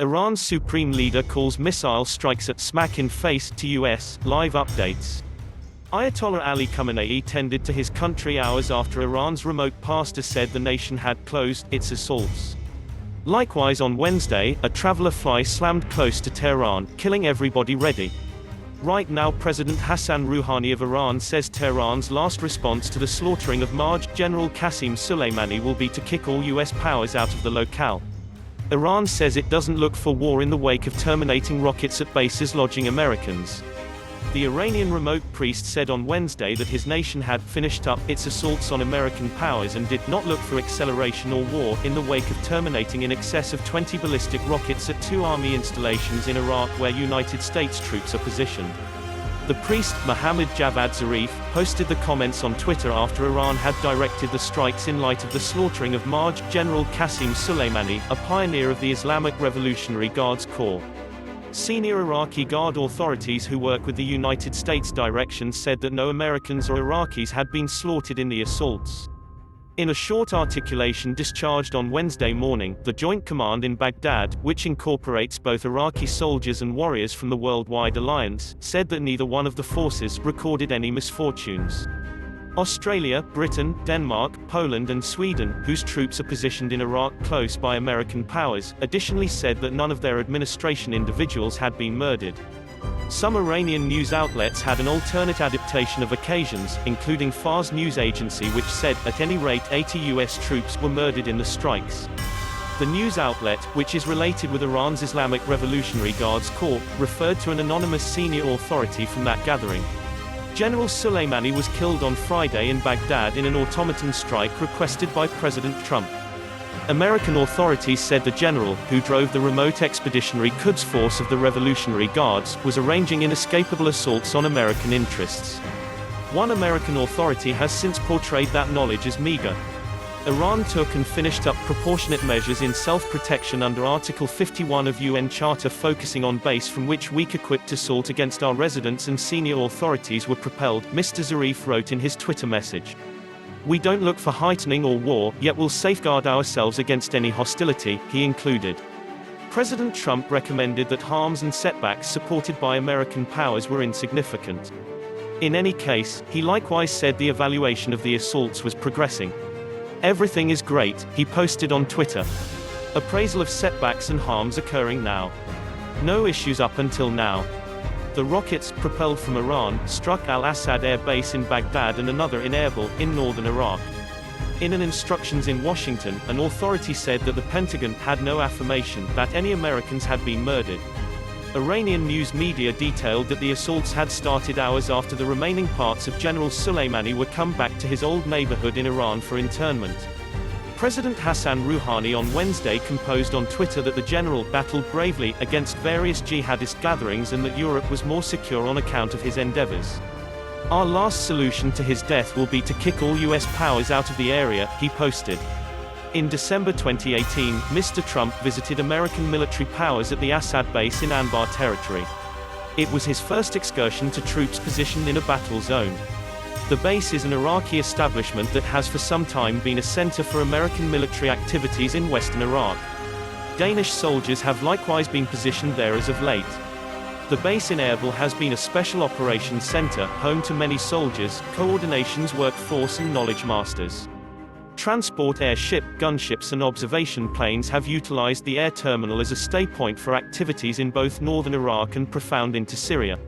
Iran's supreme leader calls missile strikes at smack in face to US. Live updates. Ayatollah Ali Khamenei tended to his country hours after Iran's remote pastor said the nation had closed its assaults. Likewise on Wednesday, a traveler fly slammed close to Tehran, killing everybody ready. Right now President Hassan Rouhani of Iran says Tehran's last response to the slaughtering of Marj General Qasem Soleimani will be to kick all US powers out of the locale. Iran says it doesn't look for war in the wake of terminating rockets at bases lodging Americans. The Iranian remote priest said on Wednesday that his nation had finished up its assaults on American powers and did not look for acceleration or war in the wake of terminating in excess of 20 ballistic rockets at 2 army installations in Iraq where United States troops are positioned. The priest, Mohammad Javad Zarif, posted the comments on Twitter after Iran had directed the strikes in light of the slaughtering of Marj General Qasem Soleimani, a pioneer of the Islamic Revolutionary Guards Corps. Senior Iraqi Guard authorities who work with the United States direction said that no Americans or Iraqis had been slaughtered in the assaults. In a short articulation discharged on Wednesday morning, the Joint Command in Baghdad, which incorporates both Iraqi soldiers and warriors from the Worldwide Alliance, said that neither one of the forces recorded any misfortunes. Australia, Britain, Denmark, Poland and Sweden, whose troops are positioned in Iraq close by American powers, additionally said that none of their administration individuals had been murdered. Some Iranian news outlets had an alternate adaptation of occasions, including Fars news agency which said, at any rate 80 US troops were murdered in the strikes. The news outlet, which is related with Iran's Islamic Revolutionary Guards Corps, referred to an anonymous senior authority from that gathering. General Soleimani was killed on Friday in Baghdad in an automaton strike requested by President Trump. American authorities said the general, who drove the remote expeditionary Quds force of the Revolutionary Guards, was arranging inescapable assaults on American interests. One American authority has since portrayed that knowledge as meager. Iran took and finished up proportionate measures in self-protection under Article 51 of UN Charter focusing on base from which weak-equipped assault against our residents and senior authorities were propelled, Mr. Zarif wrote in his Twitter message. We don't look for heightening or war, yet will safeguard ourselves against any hostility, he included. President Trump recommended that harms and setbacks supported by American powers were insignificant. In any case, he likewise said the evaluation of the assaults was progressing. Everything is great, he posted on Twitter. Appraisal of setbacks and harms occurring now. No issues up until now. The rockets, propelled from Iran, struck Al-Assad Air Base in Baghdad and another in Erbil, in northern Iraq. In an instructions in Washington, an authority said that the Pentagon had no affirmation that any Americans had been murdered. Iranian news media detailed that the assaults had started hours after the remaining parts of General Soleimani were come back to his old neighborhood in Iran for internment. President Hassan Rouhani on Wednesday composed on Twitter that the general battled bravely against various jihadist gatherings and that Europe was more secure on account of his endeavors. Our last solution to his death will be to kick all US powers out of the area, he posted. In December 2018, Mr. Trump visited American military powers at the Assad base in Anbar territory. It was his first excursion to troops positioned in a battle zone. The base is an Iraqi establishment that has for some time been a center for American military activities in western Iraq. Danish soldiers have likewise been positioned there as of late. The base in Erbil has been a special operations center, home to many soldiers, coordinations workforce and knowledge masters. Transport airship, gunships and observation planes have utilized the air terminal as a stay point for activities in both northern Iraq and profound into Syria.